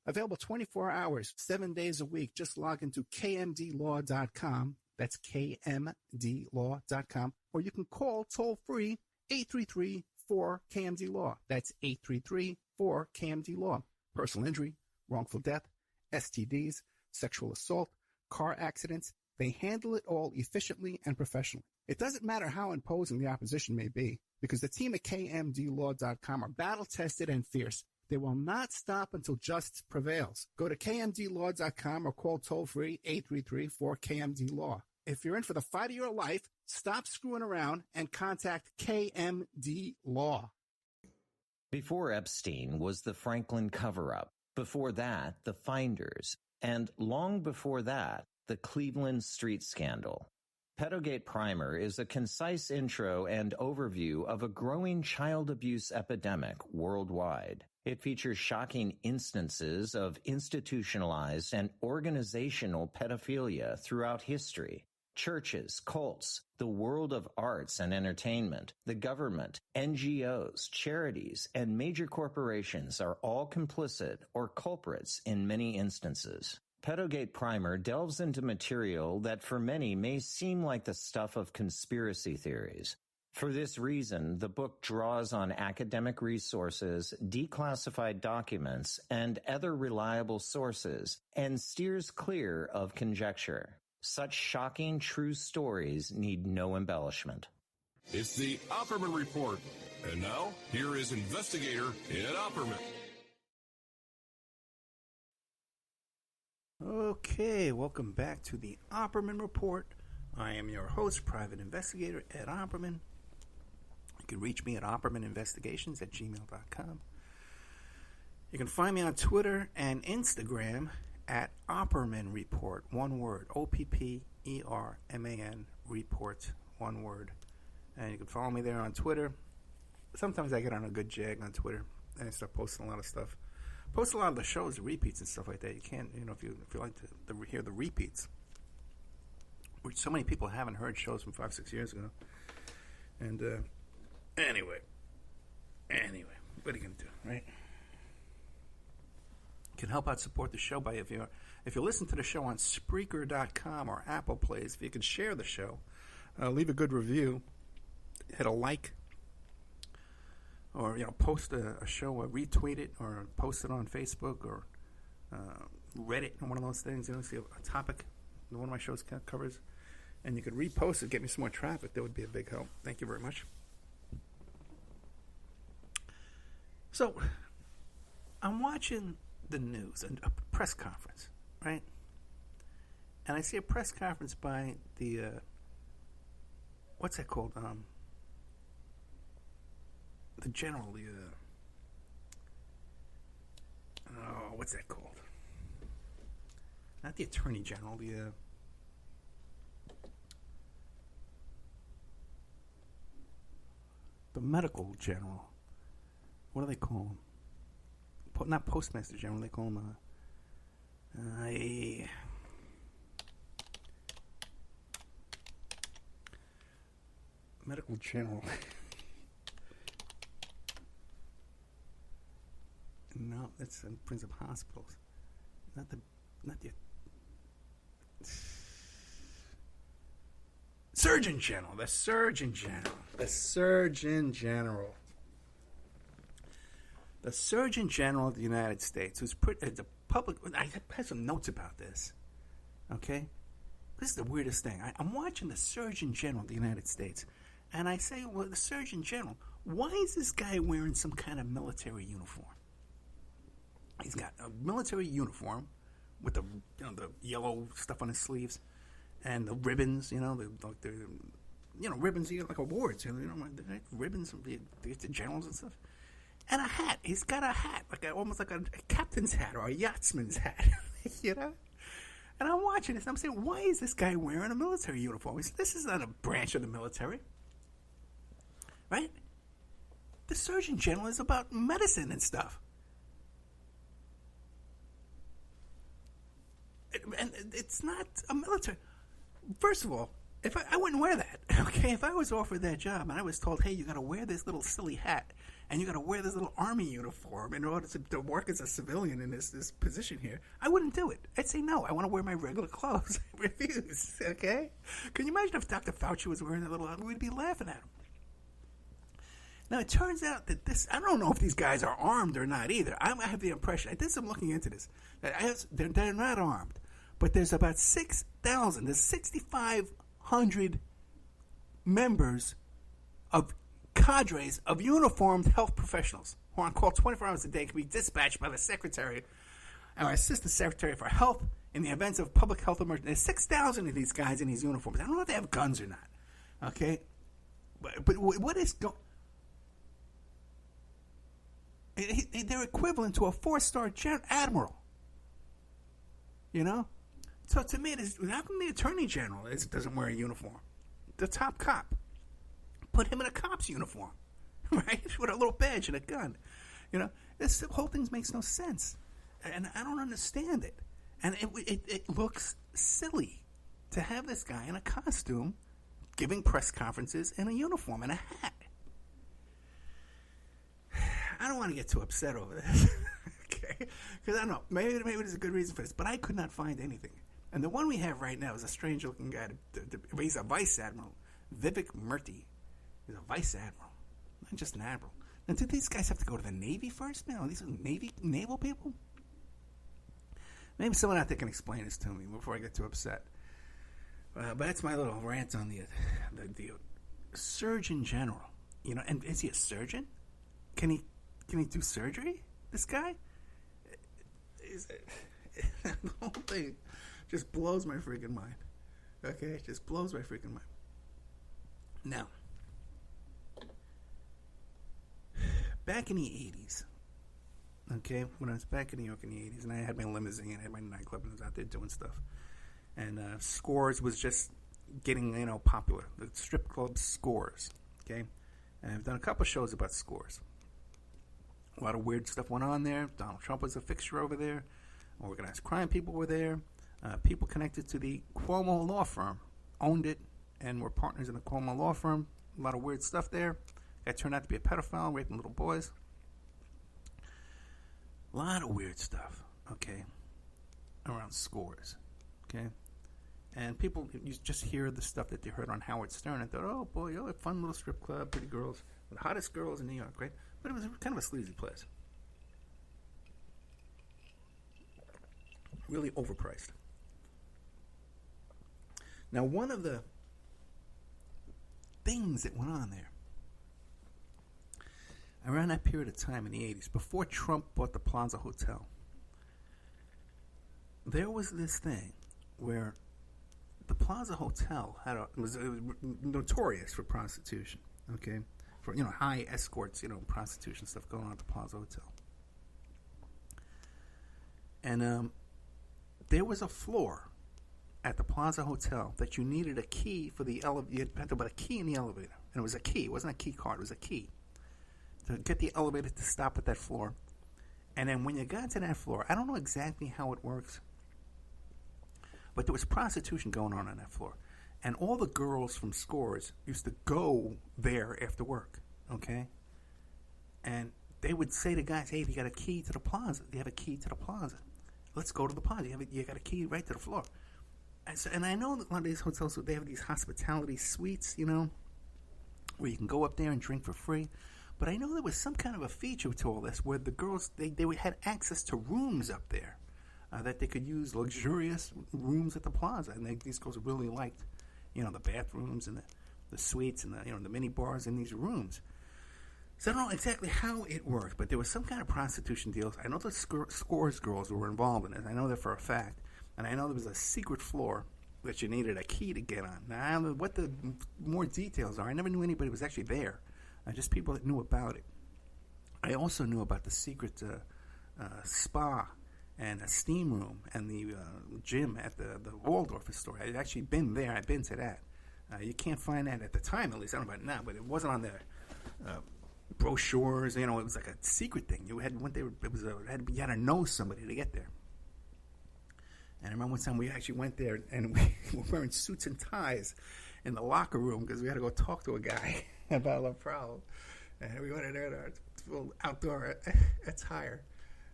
Available 24 hours, 7 days a week. Just log into kmdlaw.com. That's kmdlaw.com. Or you can call toll-free 833-4KMD-LAW. That's 833-4KMD-LAW. Personal injury, wrongful death, STDs, sexual assault, car accidents. They handle it all efficiently and professionally. It doesn't matter how imposing the opposition may be, because the team at kmdlaw.com are battle-tested and fierce. They will not stop until justice prevails. Go to kmdlaw.com or call toll-free 833-4KMD-LAW. If you're in for the fight of your life, stop screwing around and contact KMD Law. Before Epstein was the Franklin cover-up. Before that, the Finders. And long before that, the Cleveland street scandal. Pedogate Primer is a concise intro and overview of a growing child abuse epidemic worldwide. It features shocking instances of institutionalized and organizational pedophilia throughout history. Churches, cults, the world of arts and entertainment, the government, NGOs, charities, and major corporations are all complicit or culprits in many instances. Pedogate Primer delves into material that for many may seem like the stuff of conspiracy theories. For this reason, the book draws on academic resources, declassified documents, and other reliable sources, and steers clear of conjecture. Such shocking true stories need no embellishment. It's the Opperman Report. And now, here is investigator Ed Opperman. Okay, welcome back to the Opperman Report. I am your host, Private Investigator Ed Opperman. You can reach me at oppermaninvestigations@gmail.com. You can find me on Twitter and Instagram at Opperman Report, one word, OPPERMAN Report, one word. And you can follow me there on Twitter. Sometimes I get on a good jag on Twitter and I start posting a lot of stuff. Post a lot of the shows, the repeats and stuff like that. You can't, if you like to hear the repeats, which so many people haven't heard shows from 5-6 years ago. And anyway, what are you gonna do, right? You can help out support the show by if you listen to the show on Spreaker.com or Apple Plays, if you can share the show, leave a good review, hit a like, or post a show, or retweet it, or post it on Facebook or Reddit, or one of those things. See a topic that one of my shows covers, and you could repost it, get me some more traffic. That would be a big help. Thank you very much. So, I'm watching the news, a press conference, right? And I see a press conference by the, what's that called? The general, what's that called? Not the attorney general, the medical general. What do they call him? Not postmaster general, they call him medical general. No, that's Prince of Hospitals. Not the Surgeon General. The Surgeon General. The Surgeon General. The Surgeon General of the United States, who's the public. I had some notes about this. Okay, this is the weirdest thing. I'm watching the Surgeon General of the United States, and I say, well, the Surgeon General. Why is this guy wearing some kind of military uniform? He's got a military uniform with the yellow stuff on his sleeves and the ribbons. The ribbons you get like awards. Ribbons the generals and stuff. And a hat. He's got a hat, almost like a captain's hat or a yachtsman's hat, And I'm watching this, and I'm saying, why is this guy wearing a military uniform? He said, this is not a branch of the military, right? The Surgeon General is about medicine and stuff. And it's not a military. First of all, if I wouldn't wear that, okay? If I was offered that job and I was told, hey, you got to wear this little silly hat and you got to wear this little army uniform in order to work as a civilian in this position here, I wouldn't do it. I'd say, no, I want to wear my regular clothes. I refuse, okay? Can you imagine if Dr. Fauci was wearing that little, we'd be laughing at him. Now, it turns out that I don't know if these guys are armed or not either. I have the impression, I did some looking into this, that they're not armed. But there's about 6,000, there's 6,500 members of cadres of uniformed health professionals who are on call 24 hours a day, can be dispatched by the secretary or assistant secretary for health in the events of public health emergency. There's 6,000 of these guys in these uniforms. I don't know if they have guns or not, okay? But what is going... They're equivalent to a 4-star admiral, So to me, how come the Attorney General doesn't wear a uniform? The top cop. Put him in a cop's uniform, right? With a little badge and a gun. This whole thing makes no sense. And I don't understand it. And it looks silly to have this guy in a costume giving press conferences in a uniform and a hat. I don't want to get too upset over this, okay? Because I don't know, maybe there's a good reason for this, but I could not find anything. And the one we have right now is a strange-looking guy. He's a vice admiral, Vivek Murthy. He's a vice admiral, not just an admiral. Now, do these guys have to go to the Navy first, man? Are these naval people? Maybe someone out there can explain this to me before I get too upset. But that's my little rant on the Surgeon General. And is he a surgeon? Can he do surgery? This guy? The whole thing just blows my freaking mind. Okay? It just blows my freaking mind. Now, back in the 80s, okay, when I was back in New York in the 80s, and I had my limousine, I had my nightclub, and I was out there doing stuff. And Scores was just getting, popular. The strip club Scores, okay? And I've done a couple shows about Scores. A lot of weird stuff went on there. Donald Trump was a fixture over there. Organized crime people were there. People connected to the Cuomo law firm owned it and were partners in the Cuomo law firm. A lot of weird stuff there. Guy turned out to be a pedophile, raping little boys. A lot of weird stuff, okay, around Scores, okay? And people, you just hear the stuff that they heard on Howard Stern and thought, oh boy, a fun little strip club, pretty girls, the hottest girls in New York, right? But it was kind of a sleazy place. Really overpriced. Now, one of the things that went on there around that period of time in the 80s, before Trump bought the Plaza Hotel, there was this thing where the Plaza Hotel was notorious for prostitution, okay? For, high escorts, prostitution stuff going on at the Plaza Hotel. And there was a floor at the Plaza Hotel that you needed a key for the elevator. You had to put a key in the elevator. And it was a key. It wasn't a key card. It was a key to get the elevator to stop at that floor. And then when you got to that floor, I don't know exactly how it works, but there was prostitution going on that floor. And all the girls from Scores used to go there after work, okay? And they would say to guys, hey, you got a key to the Plaza. You have a key to the Plaza. Let's go to the Plaza. You got a key right to the floor. And I know that a lot of these hotels, they have these hospitality suites, where you can go up there and drink for free. But I know there was some kind of a feature to all this where the girls, they had access to rooms up there. That they could use luxurious rooms at the Plaza. And these girls really liked, the bathrooms and the suites and the mini bars in these rooms. So I don't know exactly how it worked, but there was some kind of prostitution deals. I know the Scores girls were involved in it. I know that for a fact. And I know there was a secret floor that you needed a key to get on. Now, I don't know what the more details are. I never knew anybody was actually there. Just people that knew about it. I also knew about the secret spa and a steam room and the gym at the Waldorf store. I'd actually been there. I'd been to that. You can't find that at the time, at least. I don't know about it now, but it wasn't on the brochures. It was like a secret thing. You had to know somebody to get there. And I remember one time we actually went there and we were wearing suits and ties in the locker room because we had to go talk to a guy about a problem. And we went in there in our full outdoor attire.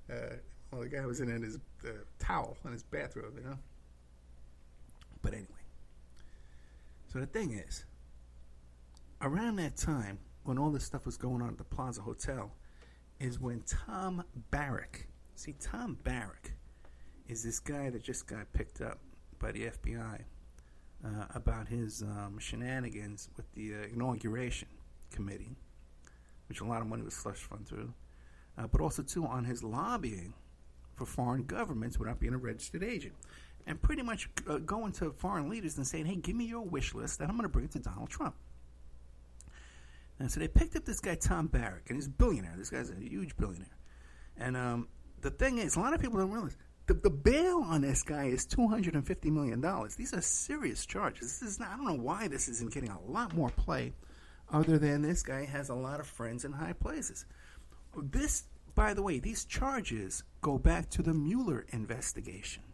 The guy was in his towel in his bathrobe, But anyway. So the thing is, around that time, when all this stuff was going on at the Plaza Hotel, is when Tom Barrack, Tom Barrack is this guy that just got picked up by the FBI about his shenanigans with the inauguration committee, which a lot of money was slush fund through, but also, too, on his lobbying for foreign governments without being a registered agent. And pretty much going to foreign leaders and saying, hey, give me your wish list, and I'm going to bring it to Donald Trump. And so they picked up this guy, Tom Barrack, and he's a billionaire. This guy's a huge billionaire. And the thing is, a lot of people don't realize, the bail on this guy is $250 million. These are serious charges. This is not, I don't know why this isn't getting a lot more play other than this guy has a lot of friends in high places. This, by the way, these charges go back to the Mueller investigation.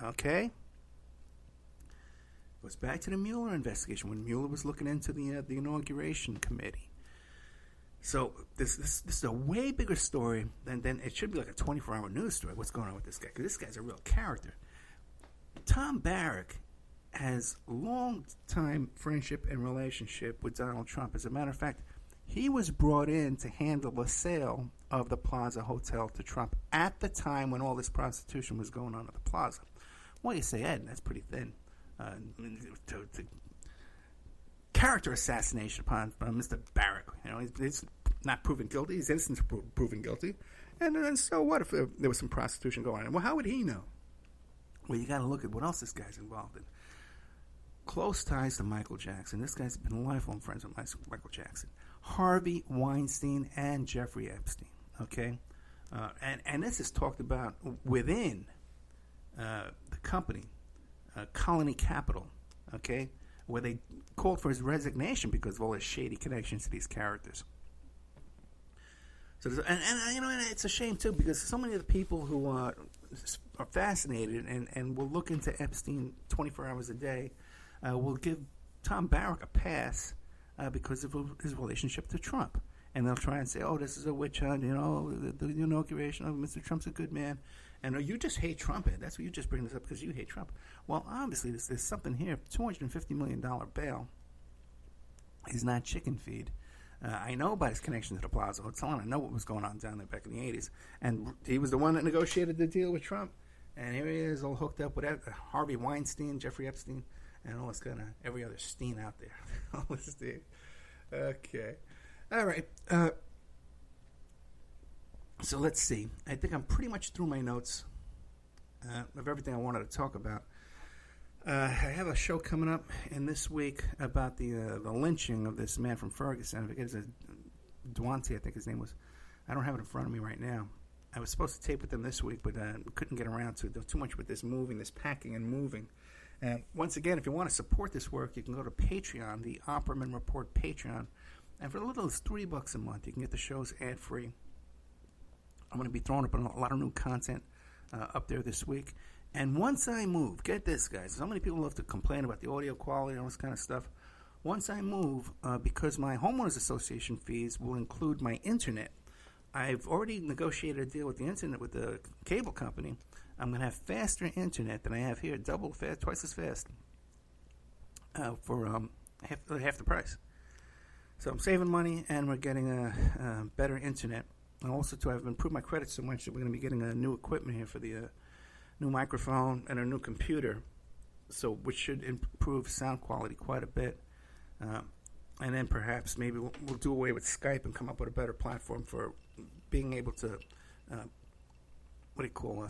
Okay? Goes back to the Mueller investigation when Mueller was looking into the inauguration committee. So this is a way bigger story than it should be like a 24-hour news story. What's going on with this guy? Because this guy's a real character. Tom Barrack has long-time friendship and relationship with Donald Trump. As a matter of fact, he was brought in to handle the sale of the Plaza Hotel to Trump at the time when all this prostitution was going on at the Plaza. Well, you say, Ed, that's pretty thin. to character assassination upon Mr. Barrack. He's not proven guilty. He's innocent proven guilty. And so what if there was some prostitution going on? Well, how would he know? Well, you got to look at what else this guy's involved in. Close ties to Michael Jackson. This guy's been lifelong friends with Michael Jackson. Harvey Weinstein and Jeffrey Epstein. Okay? And this is talked about within the company, Colony Capital, okay, where they called for his resignation because of all his shady connections to these characters. So, and it's a shame too, because so many of the people who are fascinated and will look into Epstein 24 hours a day will give Tom Barrack a pass because of his relationship to Trump. And they'll try and say, oh, this is a witch hunt, the inauguration of Mr. Trump's a good man. And you just hate Trump. That's what you just bring this up because you hate Trump. Well, obviously, there's something here. $250 million bail is not chicken feed. I know about his connection to the Plaza Hotel, and I know what was going on down there back in the 80s. And he was the one that negotiated the deal with Trump. And here he is all hooked up with Harvey Weinstein, Jeffrey Epstein, and all this kind of every other Steen out there. All this Steen. Okay. All right. So let's see. I think I'm pretty much through my notes of everything I wanted to talk about. I have a show coming up in this week about the lynching of this man from Ferguson. I forget his Duante, I think his name was. I don't have it in front of me right now. I was supposed to tape with them this week, but couldn't get around to it. There's too much with this moving, this packing and moving. Once again, if you want to support this work, you can go to Patreon, the Opperman Report Patreon. And for as little as $3 a month, you can get the shows ad-free. I'm going to be throwing up a lot of new content up there this week. And once I move, get this, guys. So many people love to complain about the audio quality and all this kind of stuff. Once I move, because my homeowners association fees will include my internet, I've already negotiated a deal with the internet with the cable company. I'm going to have faster internet than I have here, double fast, twice as fast, for half the price. So I'm saving money, and we're getting a better internet. And also, too, I've improved my credit so much that we're going to be getting a new equipment here for the new microphone and a new computer, which should improve sound quality quite a bit. And then perhaps maybe we'll do away with Skype and come up with a better platform for being able to,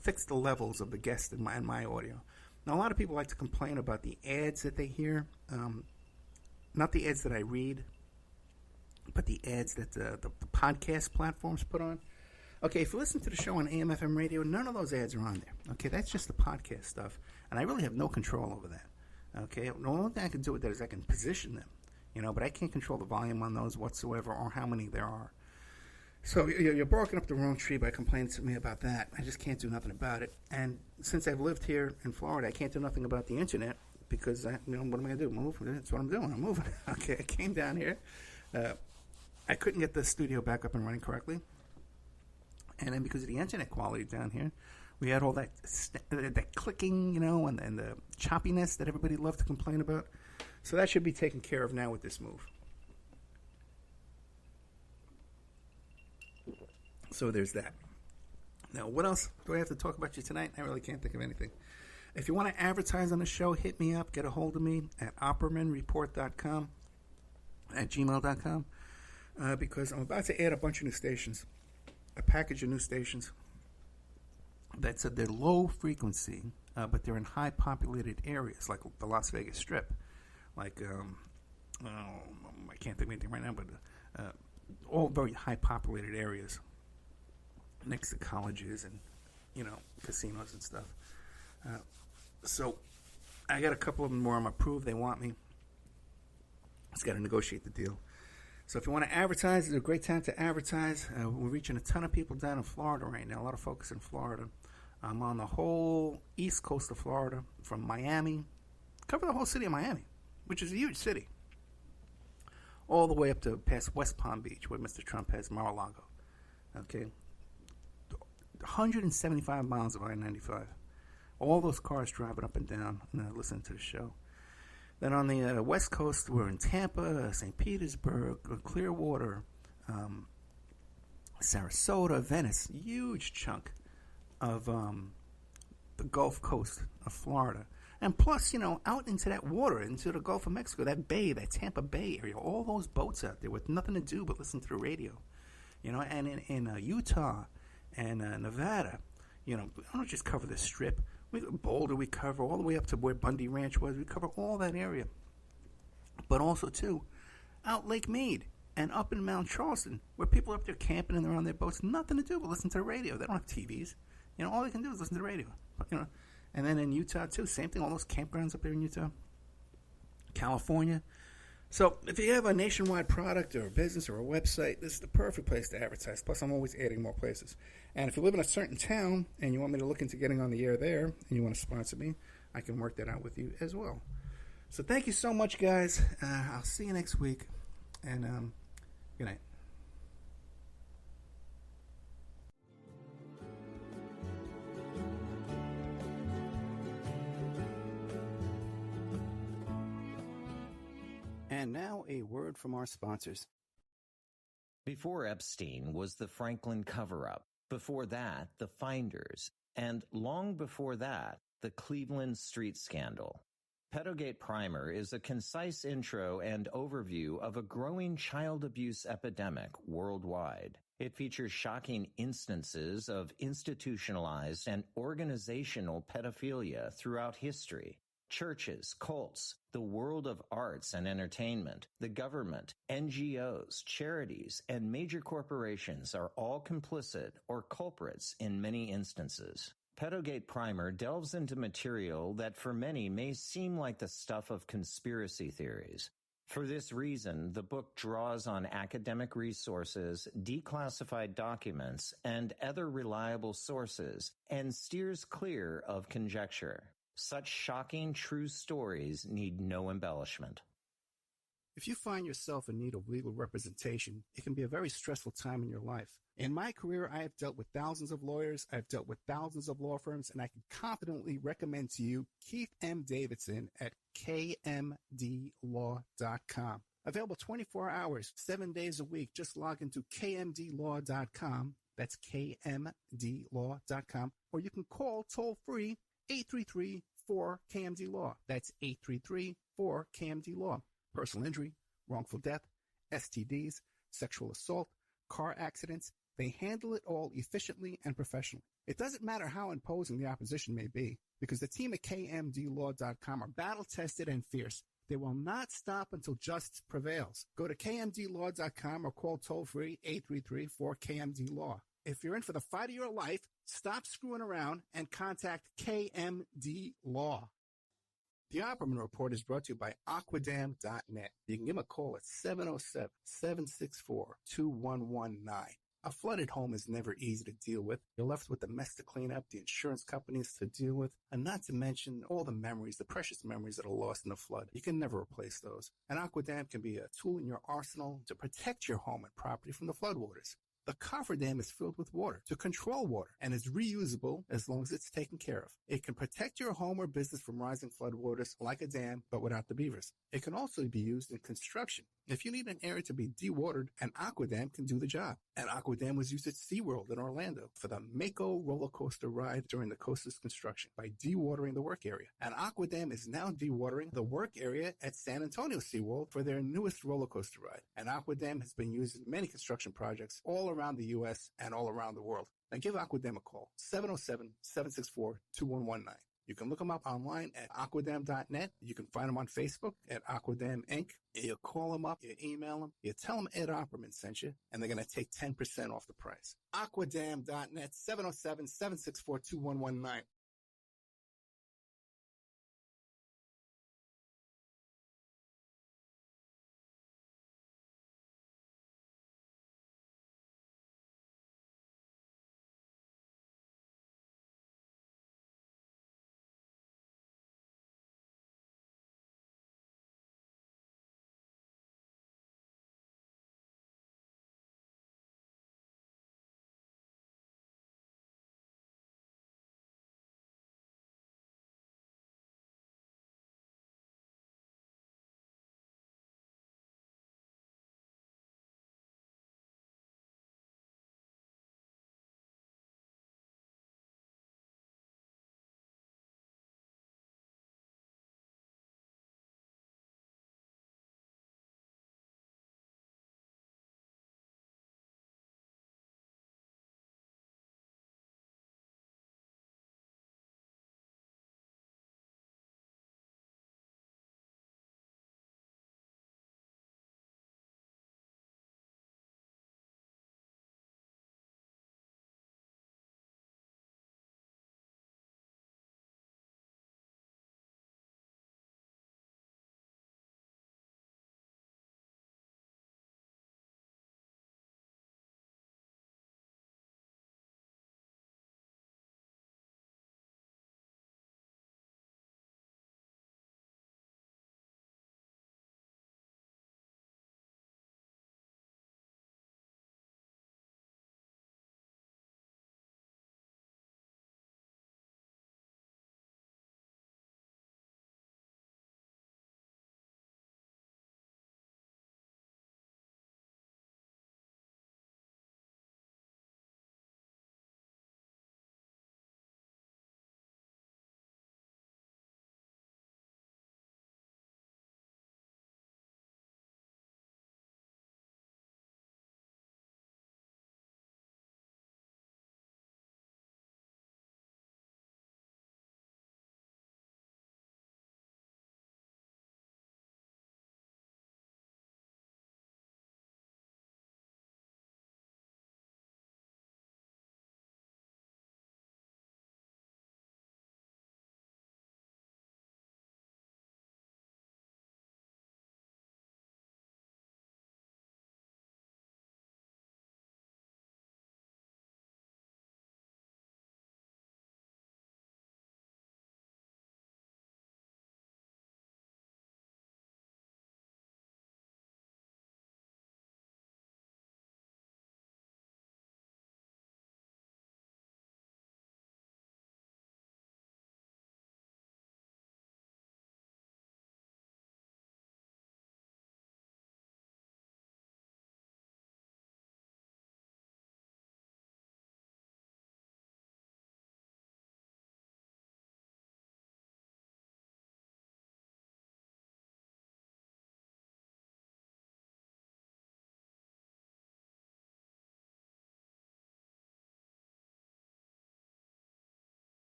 fix the levels of the guest in my audio. Now, a lot of people like to complain about the ads that they hear, not the ads that I read, but the ads that the podcast platforms put on. Okay, if you listen to the show on AM/FM radio, none of those ads are on there. Okay, that's just the podcast stuff, and I really have no control over that. Okay, the only thing I can do with that is I can position them, but I can't control the volume on those whatsoever or how many there are. So you're barking up the wrong tree by complaining to me about that. I just can't do nothing about it. And since I've lived here in Florida, I can't do nothing about the internet because, what am I going to do? Move? That's what I'm doing. I'm moving. Okay, I came down here. I couldn't get the studio back up and running correctly. And then because of the internet quality down here, we had all that clicking, and the choppiness that everybody loved to complain about. So that should be taken care of now with this move. So there's that. Now, what else do I have to talk about you tonight? I really can't think of anything. If you want to advertise on the show, hit me up. Get a hold of me at oppermanreport.com, at gmail.com, because I'm about to add a bunch of new stations. A package of new stations that said they're low frequency, but they're in high populated areas like the Las Vegas Strip, like I can't think of anything right now, but all very high populated areas next to colleges and casinos and stuff. So I got a couple of them where I'm approved. They want me. Just got to negotiate the deal. So if you want to advertise, it's a great time to advertise. We're reaching a ton of people down in Florida right now, a lot of folks in Florida. I'm on the whole east coast of Florida, from Miami, cover the whole city of Miami, which is a huge city, all the way up to past West Palm Beach, where Mr. Trump has Mar-a-Lago. Okay? 175 miles of I-95. All those cars driving up and down and listening to the show. Then on the West Coast, we're in Tampa, St. Petersburg, Clearwater, Sarasota, Venice. Huge chunk of the Gulf Coast of Florida. And plus, out into that water, into the Gulf of Mexico, that bay, that Tampa Bay area, all those boats out there with nothing to do but listen to the radio. And in Utah and Nevada, I don't just cover the Strip. Boulder, we cover all the way up to where Bundy Ranch was. We cover all that area. But also, too, out Lake Mead and up in Mount Charleston, where people are up there camping and they're on their boats, nothing to do but listen to the radio. They don't have TVs. All they can do is listen to the radio. And then in Utah, too, same thing, all those campgrounds up there in Utah, California. So if you have a nationwide product or a business or a website, this is the perfect place to advertise. Plus, I'm always adding more places. And if you live in a certain town and you want me to look into getting on the air there and you want to sponsor me, I can work that out with you as well. So thank you so much, guys. I'll see you next week. And good night. And now a word from our sponsors. Before Epstein was the Franklin cover-up. Before that, the Finders. And long before that, the Cleveland street scandal. Pedogate Primer is a concise intro and overview of a growing child abuse epidemic worldwide. It features shocking instances of institutionalized and organizational pedophilia throughout history. Churches, cults, the world of arts and entertainment, the government, NGOs, charities, and major corporations are all complicit or culprits in many instances. Pedogate Primer delves into material that for many may seem like the stuff of conspiracy theories. For this reason, the book draws on academic resources, declassified documents, and other reliable sources, and steers clear of conjecture. Such shocking true stories need no embellishment. If you find yourself in need of legal representation, it can be a very stressful time in your life. In my career, I have dealt with thousands of lawyers, I've dealt with thousands of law firms, and I can confidently recommend to you Keith M. Davidson at kmdlaw.com. Available 24 hours, 7 days a week. Just log into kmdlaw.com. That's kmdlaw.com. Or you can call toll-free 833-4KMD-LAW. That's 833-4KMD-LAW. Personal injury, wrongful death, STDs, sexual assault, car accidents, they handle it all efficiently and professionally. It doesn't matter how imposing the opposition may be, because the team at KMDLaw.com are battle-tested and fierce. They will not stop until justice prevails. Go to KMDLaw.com or call toll-free 833-4KMD-LAW. If you're in for the fight of your life, stop screwing around and contact KMD Law. The Opperman Report is brought to you by Aquadam.net. You can give them a call at 707-764-2119. A flooded home is never easy to deal with. You're left with the mess to clean up, the insurance companies to deal with, and not to mention all the memories, the precious memories that are lost in the flood. You can never replace those. And Aquadam can be a tool in your arsenal to protect your home and property from the floodwaters. The cofferdam is filled with water to control water and is reusable as long as it's taken care of. It can protect your home or business from rising floodwaters like a dam, but without the beavers. It can also be used in construction. If you need an area to be dewatered, an Aquadam can do the job. An Aquadam was used at SeaWorld in Orlando for the Mako roller coaster ride during the coaster's construction by dewatering the work area. An Aquadam is now dewatering the work area at San Antonio SeaWorld for their newest roller coaster ride. An Aquadam has been used in many construction projects all around the U.S. and all around the world. Now give Aquadam a call, 707-764-2119. You can look them up online at aquadam.net. You can find them on Facebook at Aquadam Inc. You call them up, you email them, you tell them Ed Opperman sent you, and they're going to take 10% off the price. Aquadam.net, 707-764-2119.